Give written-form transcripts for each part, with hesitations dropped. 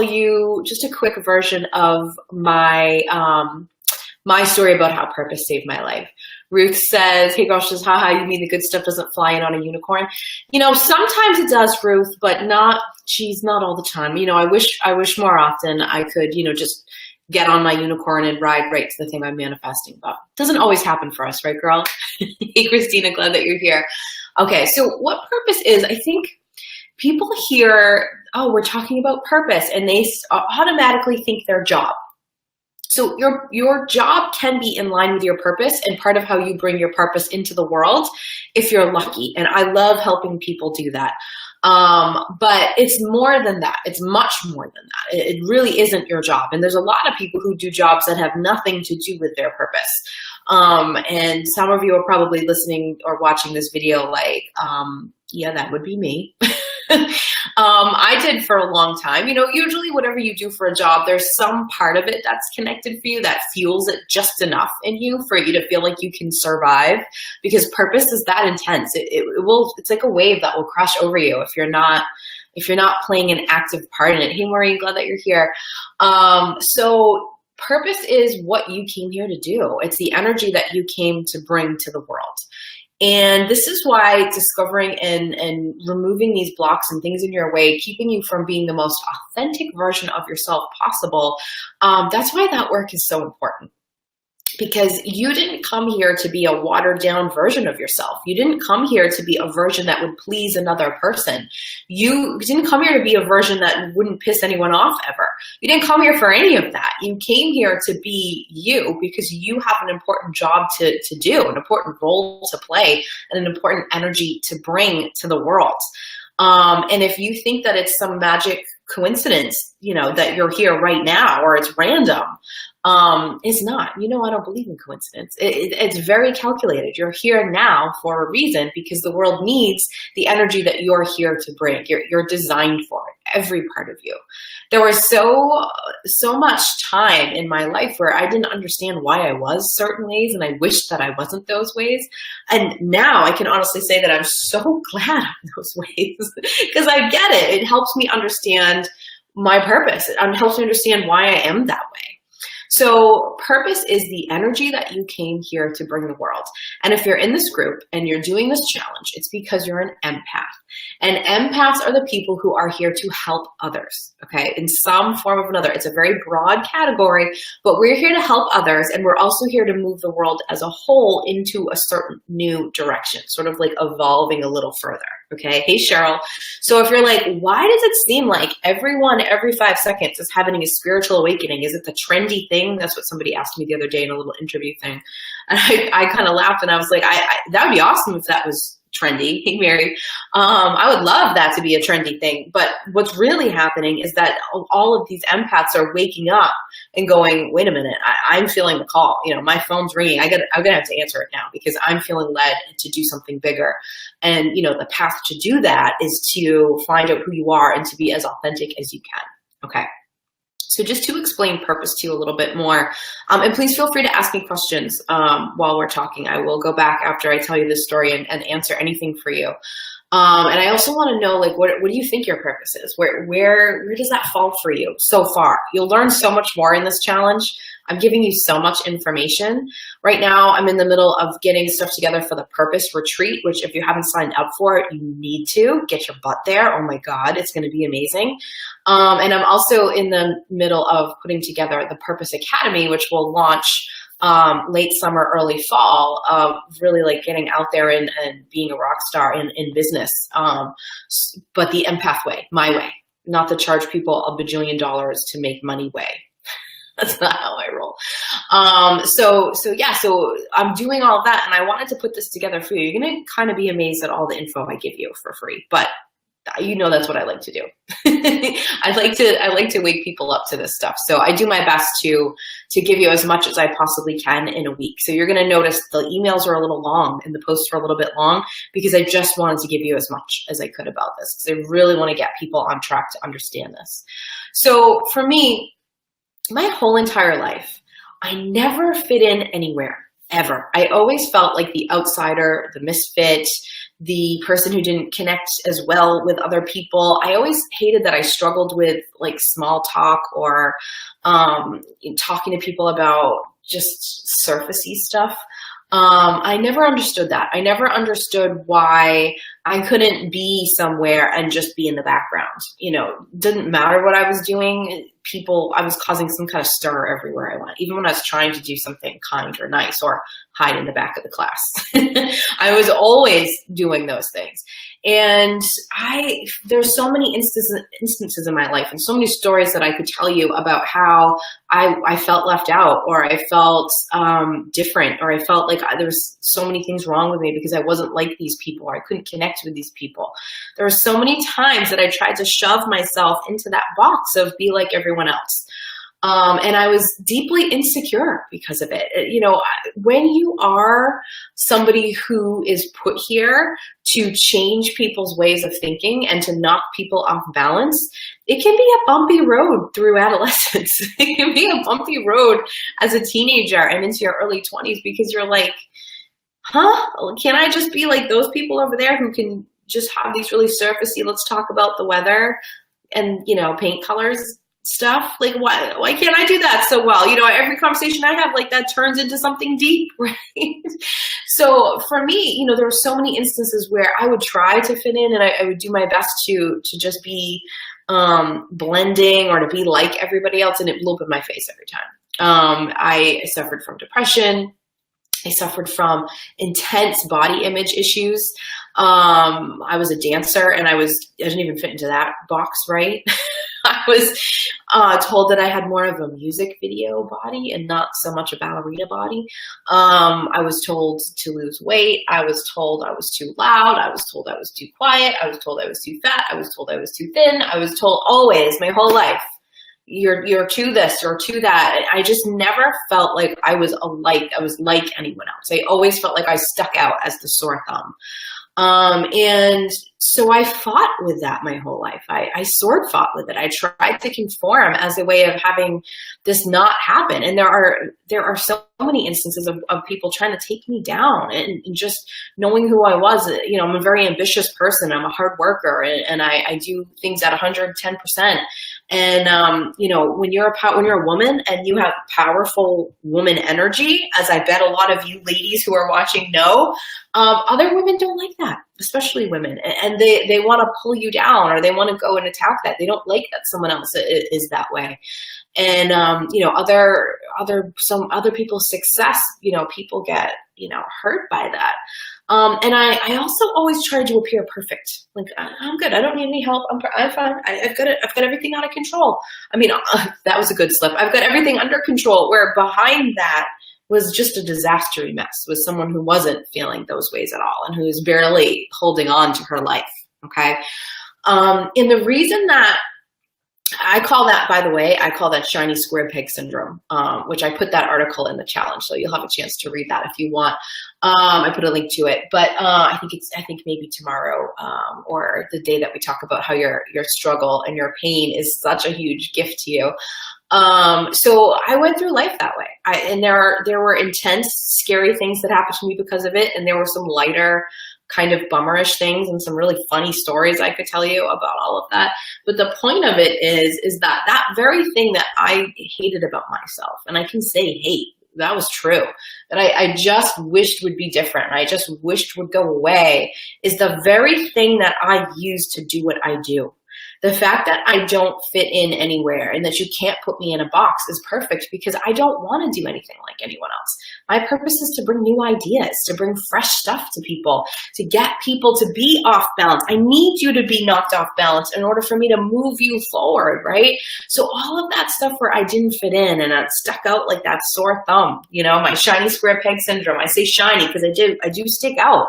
you just a quick version of my my story about how purpose saved my life. Ruth says, hey gosh, says, haha, you mean the good stuff doesn't fly in on a unicorn? Sometimes it does, Ruth, but not all the time. I wish more often I could, just get on my unicorn and ride right to the thing I'm manifesting. But it doesn't always happen for us, right, girl? Hey, Christina, glad that you're here. Okay, so what purpose is, I think people hear, oh, we're talking about purpose, and they automatically think their job. So your job can be in line with your purpose and part of how you bring your purpose into the world if you're lucky. And I love helping people do that. But it's more than that. It's much more than that. It really isn't your job. And there's a lot of people who do jobs that have nothing to do with their purpose. And some of you are probably listening or watching this video like, yeah, that would be me. I did for a long time. Usually whatever you do for a job, there's some part of it that's connected for you that fuels it just enough in you for you to feel like you can survive, because purpose is that intense. It's like a wave that will crush over you if you're not playing an active part in it. Hey, Maureen, glad that you're here. So purpose is what you came here to do. It's the energy that you came to bring to the world. And this is why discovering and removing these blocks and things in your way, keeping you from being the most authentic version of yourself possible, that's why that work is so important. Because you didn't come here to be a watered down version of yourself. You didn't come here to be a version that would please another person. You didn't come here to be a version that wouldn't piss anyone off ever. You didn't come here for any of that. You came here to be you because you have an important job to do, an important role to play, and an important energy to bring to the world. And if you think that it's some magic coincidence, that you're here right now, or it's random, it's not. I don't believe in coincidence. It's very calculated. You're here now for a reason, because the world needs the energy that you're here to bring. You're designed for it, every part of you. There was so much time in my life where I didn't understand why I was certain ways, and I wished that I wasn't those ways. And now I can honestly say that I'm so glad I'm those ways because I get it. It helps me understand my purpose. It helps me understand why I am that way. So purpose is the energy that you came here to bring the world. And if you're in this group and you're doing this challenge, it's because you're an empath. And empaths are the people who are here to help others, okay, in some form or another. It's a very broad category, but we're here to help others, and we're also here to move the world as a whole into a certain new direction, sort of like evolving a little further, okay? Hey, Cheryl. So if you're like, why does it seem like everyone every 5 seconds is having a spiritual awakening? Is it the trendy thing? That's what somebody asked me the other day in a little interview thing. And I kind of laughed, and I was like, that would be awesome if that was trendy. Hey, Mary. I would love that to be a trendy thing. But what's really happening is that all of these empaths are waking up and going, wait a minute, I'm feeling the call. My phone's ringing. I'm going to have to answer it now because I'm feeling led to do something bigger. And, the path to do that is to find out who you are and to be as authentic as you can. Okay. So just to explain purpose to you a little bit more, and please feel free to ask me questions while we're talking. I will go back after I tell you this story and answer anything for you. And I also want to know, like, what do you think your purpose is? Where does that fall for you so far? You'll learn so much more in this challenge. I'm giving you so much information. Right now, I'm in the middle of getting stuff together for the Purpose Retreat, which if you haven't signed up for it, you need to get your butt there. Oh my God, it's going to be amazing. And I'm also in the middle of putting together the Purpose Academy, which will launch late summer, early fall, of really like getting out there and being a rock star in business. But the empath way, my way, not to charge people $1 bajillion to make money way. That's not how I roll. So I'm doing all of that, and I wanted to put this together for you. You're going to kind of be amazed at all the info I give you for free, but that's what I like to do. I like to wake people up to this stuff. So I do my best to give you as much as I possibly can in a week. So you're going to notice the emails are a little long and the posts are a little bit long because I just wanted to give you as much as I could about this because I really want to get people on track to understand this. So for me, my whole entire life, I never fit in anywhere, ever. I always felt like the outsider, the misfit, the person who didn't connect as well with other people. I always hated that I struggled with like small talk or talking to people about just surfacey stuff. I never understood that. I never understood why I couldn't be somewhere and just be in the background. You know, didn't matter what I was doing. I was causing some kind of stir everywhere I went, even when I was trying to do something kind or nice or hide in the back of the class. I was always doing those things. And there's so many instances in my life and so many stories that I could tell you about how I felt left out, or I felt different, or I felt like there was so many things wrong with me because I wasn't like these people, or I couldn't connect with these people. There were so many times that I tried to shove myself into that box of be like everyone else. And I was deeply insecure because of it. You know, when you are somebody who is put here to change people's ways of thinking and to knock people off balance, it can be a bumpy road through adolescence. It can be a bumpy road as a teenager and into your early 20s, because you're like, can I just be like those people over there who can just have these really surfacey, let's talk about the weather and, you know, paint colors stuff? Like, why can't I do that so well? You know, every conversation I have like that turns into something deep, right? So for me, you know, there were so many instances where I would try to fit in, and I would do my best to just be blending or to be like everybody else, and it blew up in my face every time. I suffered from depression. I suffered from intense body image issues. I was a dancer, and I didn't even fit into that box, right? I was told that I had more of a music video body and not so much a ballerina body. I was told to lose weight. I was told I was too loud. I was told I was too quiet. I was told I was too fat. I was told I was too thin. I was told always, my whole life, you're to this or to that. I just never felt like I was like anyone else. I always felt like I stuck out as the sore thumb. And so I fought with that my whole life. I sword fought with it. I tried to conform as a way of having this not happen. And there are so many instances of people trying to take me down, and just knowing who I was. You know, I'm a very ambitious person. I'm a hard worker, and I do things at 110%. And, you know, when you're a woman and you have powerful woman energy, as I bet a lot of you ladies who are watching know, other women don't like that, especially women. And they want to pull you down, or they want to go and attack that. They don't like that someone else is that way. And, you know, some other people's success, you know, people get, you know, hurt by that. And I also always tried to appear perfect. Like, I'm good. I don't need any help. I'm fine. I've got everything out of control. I mean, that was a good slip. I've got everything under control, where behind that was just a disastrous mess, was someone who wasn't feeling those ways at all, and who was barely holding on to her life. Okay. And the reason that I call that, by the way, I call that shiny square peg syndrome, which I put that article in the challenge. So you'll have a chance to read that if you want. I put a link to it, but I think maybe tomorrow, or the day that we talk about how your struggle and your pain is such a huge gift to you. So I went through life that way. And there were intense, scary things that happened to me because of it. And there were some lighter, kind of bummerish things and some really funny stories I could tell you about all of that. But the point of it is that very thing that I hated about myself, and I can say hate, that was true, that I just wished would be different, I just wished would go away, is the very thing that I use to do what I do. The fact that I don't fit in anywhere and that you can't put me in a box is perfect, because I don't want to do anything like anyone else. My purpose is to bring new ideas, to bring fresh stuff to people, to get people to be off balance. I need you to be knocked off balance in order for me to move you forward, right? So all of that stuff where I didn't fit in and I stuck out like that sore thumb, you know, my shiny square peg syndrome. I say shiny because I do stick out.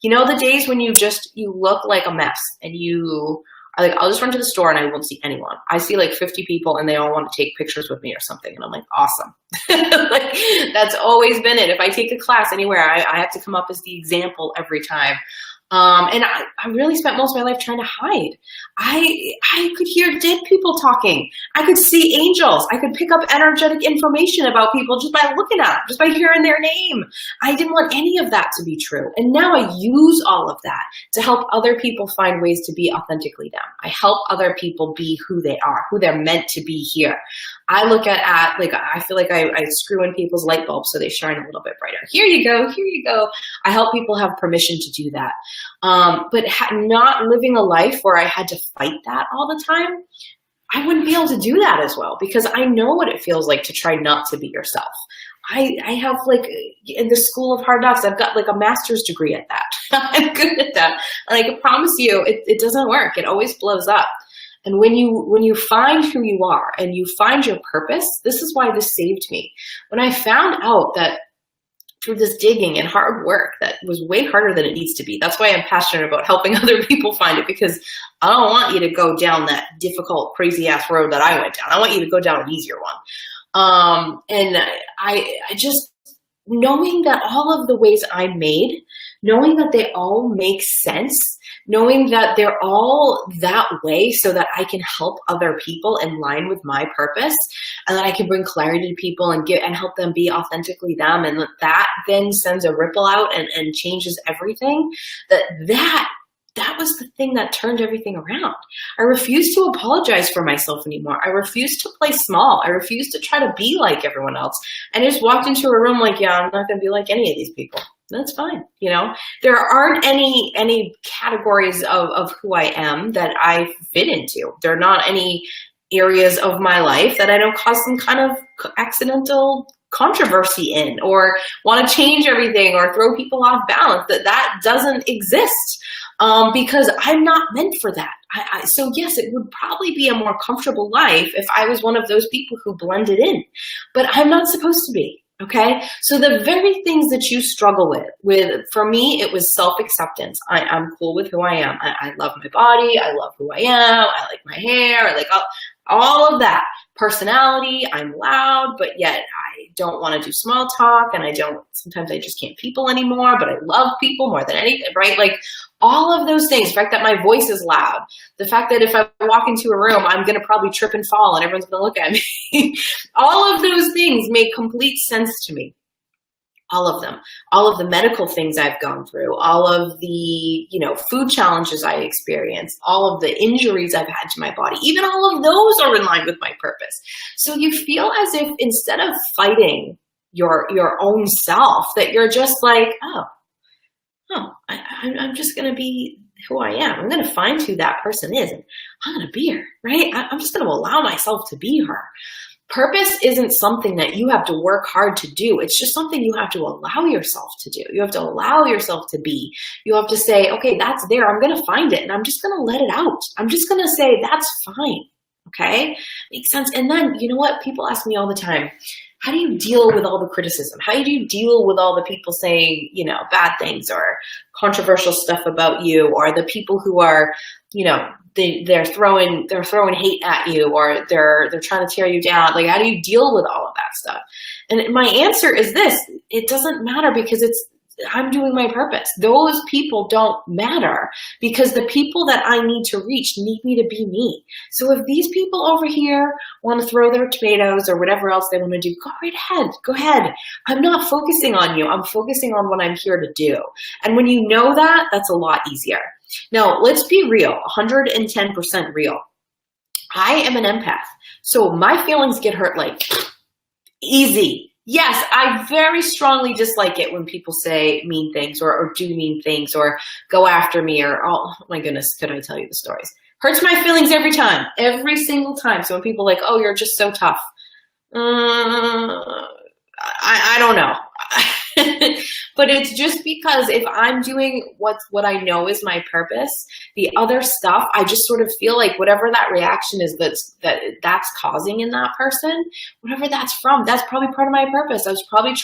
You know, the days when you look like a mess and I'll just run to the store and I won't see anyone. I see like 50 people and they all want to take pictures with me or something. And I'm like, awesome. Like, that's always been it. If I take a class anywhere, I have to come up as the example every time. And I really spent most of my life trying to hide. I could hear dead people talking. I could see angels. I could pick up energetic information about people just by looking at them, just by hearing their name. I didn't want any of that to be true. And now I use all of that to help other people find ways to be authentically them. I help other people be who they are, who they're meant to be here. I look at like, I feel like I screw in people's light bulbs so they shine a little bit brighter. Here you go. Here you go. I help people have permission to do that. But not living a life where I had to fight that all the time, I wouldn't be able to do that as well, because I know what it feels like to try not to be yourself. I have, like, in the School of Hard Knocks, I've got like a master's degree at that. I'm good at that. And I can promise you it doesn't work. It always blows up. And when you find who you are and you find your purpose, this is why this saved me. When I found out that through this digging and hard work that was way harder than it needs to be. That's why I'm passionate about helping other people find it, because I don't want you to go down that difficult, crazy ass road that I went down. I want you to go down an easier one. And I just, knowing that all of the ways I made, knowing that they all make sense, knowing that they're all that way so that I can help other people in line with my purpose, and that I can bring clarity to people and help them be authentically them, and that then sends a ripple out and changes everything, that was the thing that turned everything around. I refused to apologize for myself anymore. I refused to play small. I refused to try to be like everyone else. And I just walked into a room like, yeah, I'm not going to be like any of these people. That's fine. You know, there aren't any categories of who I am that I fit into. There are not any areas of my life that I don't cause some kind of accidental controversy in, or want to change everything or throw people off balance. That doesn't exist. Because I'm not meant for that. So yes, it would probably be a more comfortable life if I was one of those people who blended in, but I'm not supposed to be. Okay. So the very things that you struggle with, for me, it was self-acceptance. I'm cool with who I am. I love my body. I love who I am. I like my hair. I like all of that. Personality, I'm loud, but yet I don't want to do small talk, and sometimes I just can't people anymore, but I love people more than anything, right? Like all of those things, the fact that my voice is loud, the fact that if I walk into a room, I'm going to probably trip and fall and everyone's going to look at me. All of those things make complete sense to me. All of them, all of the medical things I've gone through, all of the, food challenges I experienced, all of the injuries I've had to my body, even all of those are in line with my purpose. So you feel as if instead of fighting your own self, that you're just like, I'm just going to be who I am. I'm going to find who that person is, and I'm going to be her, right? I'm just going to allow myself to be her. Purpose isn't something that you have to work hard to do. It's just something you have to allow yourself to do. You have to allow yourself to be. You have to say, okay, that's there. I'm going to find it, and I'm just going to let it out. I'm just going to say, that's fine. Okay? Makes sense. And then, you know what? People ask me all the time, how do you deal with all the criticism? How do you deal with all the people saying, bad things or controversial stuff about you, or the people who are, they're throwing hate at you, or they're trying to tear you down? Like, how do you deal with all of that stuff? And my answer is this: it doesn't matter, because I'm doing my purpose. Those people don't matter, because the people that I need to reach need me to be me. So if these people over here want to throw their tomatoes or whatever else they want to do, go right ahead. Go ahead. I'm not focusing on you. I'm focusing on what I'm here to do. And when you know that, that's a lot easier. Now, let's be real, 110% real. I am an empath. So my feelings get hurt like easy. Yes, I very strongly dislike it when people say mean things or do mean things or go after me, or, oh my goodness, could I tell you the stories? Hurts my feelings every time, every single time. So when people are like, oh, you're just so tough. I don't know. But it's just because if I'm doing what I know is my purpose, the other stuff, I just sort of feel like whatever that reaction is that's causing in that person, whatever that's from, that's probably part of my purpose. I was probably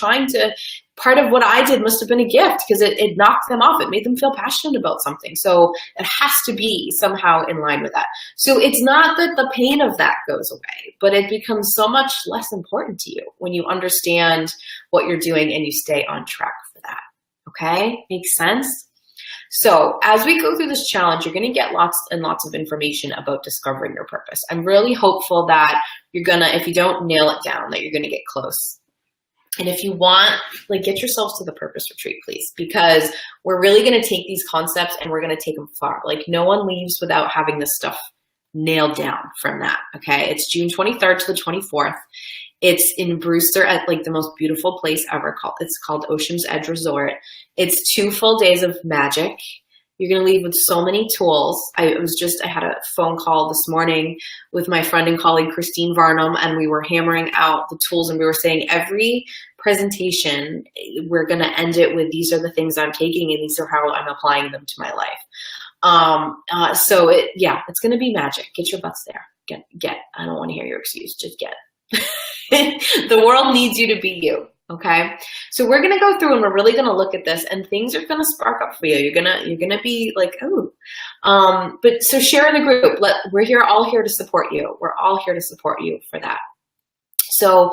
part of what I did must have been a gift, because it knocked them off. It made them feel passionate about something. So it has to be somehow in line with that. So it's not that the pain of that goes away, but it becomes so much less important to you when you understand what you're doing and you stay on track for that. Okay? Makes sense? So as we go through this challenge, you're going to get lots and lots of information about discovering your purpose. I'm really hopeful that you're going to, if you don't nail it down, that you're going to get close. And if you want, like, get yourselves to the purpose retreat, please, because we're really going to take these concepts and we're going to take them far. Like, no one leaves without having this stuff nailed down from that. Okay. It's June 23rd to the 24th. It's in Brewster at like the most beautiful place ever. It's called Ocean's Edge Resort. It's 2 full days of magic. You're going to leave with so many tools. I had a phone call this morning with my friend and colleague, Christine Varnum, and we were hammering out the tools, and we were saying every presentation, we're going to end it with, these are the things I'm taking and these are how I'm applying them to my life. It's going to be magic. Get your butts there. Get. I don't want to hear your excuse. Just get. The world needs you to be you. Okay. So we're going to go through and we're really going to look at this, and things are going to spark up for you. You're going to be like, oh, but so share in the group. We're here, all here to support you. We're all here to support you for that. So,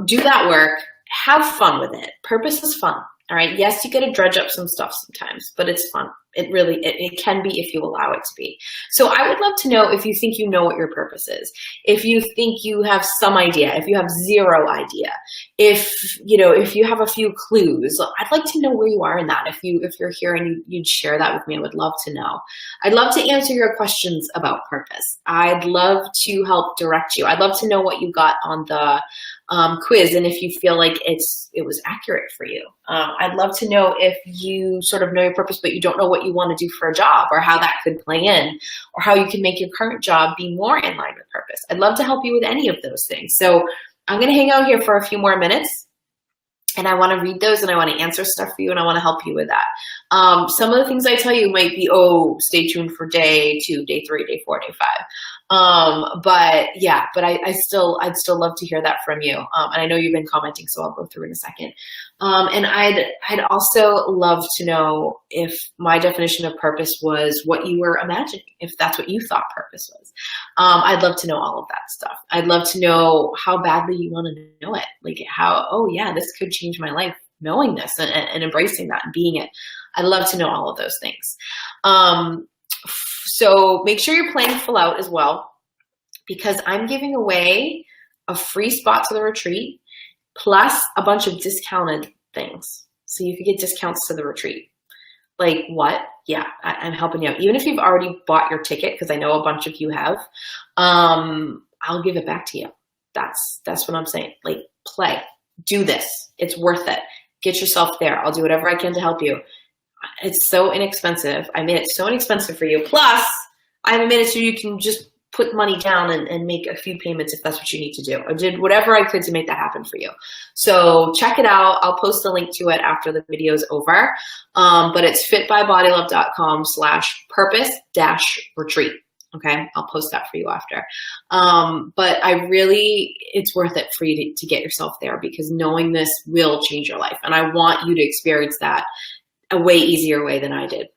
do that work, have fun with it. Purpose is fun. All right. Yes, you got to dredge up some stuff sometimes, but it's fun. It can be if you allow it to be. So I would love to know if you think you know what your purpose is, if you think you have some idea, if you have zero idea, if you have a few clues. I'd like to know where you are in that. If you're here and you'd share that with me, I would love to know. I'd love to answer your questions about purpose. I'd love to help direct you. I'd love to know what you got on the quiz, and if you feel like it was accurate for you. I'd love to know if you sort of know your purpose, but you don't know what you want to do for a job, or how that could play in, or how you can make your current job be more in line with purpose. I'd love to help you with any of those things. So I'm going to hang out here for a few more minutes, and I want to read those, and I want to answer stuff for you, and I want to help you with that. Some of the things I tell you might be, stay tuned for day 2, day 3, day 4, day 5. I'd still love to hear that from you. And I know you've been commenting, so I'll go through in a second. And I'd also love to know if my definition of purpose was what you were imagining, if that's what you thought purpose was. I'd love to know all of that stuff. I'd love to know how badly you want to know it. Like this could change my life, knowing this and embracing that and being it. I'd love to know all of those things. So make sure you're planning full out as well, because I'm giving away a free spot to the retreat plus a bunch of discounted things. So you could get discounts to the retreat. Like what? Yeah, I'm helping you out. Even if you've already bought your ticket, because I know a bunch of you have, I'll give it back to you. That's what I'm saying. Like, play, do this. It's worth it. Get yourself there. I'll do whatever I can to help you. It's so inexpensive. I made it so inexpensive for you. Plus, I made it so you can just put money down and make a few payments if that's what you need to do. I did whatever I could to make that happen for you. So check it out. I'll post a link to it after the video is over. But it's fitbybodylove.com/purpose-retreat. Okay, I'll post that for you after. But it's worth it for you to get yourself there, because knowing this will change your life. And I want you to experience that a way easier way than I did.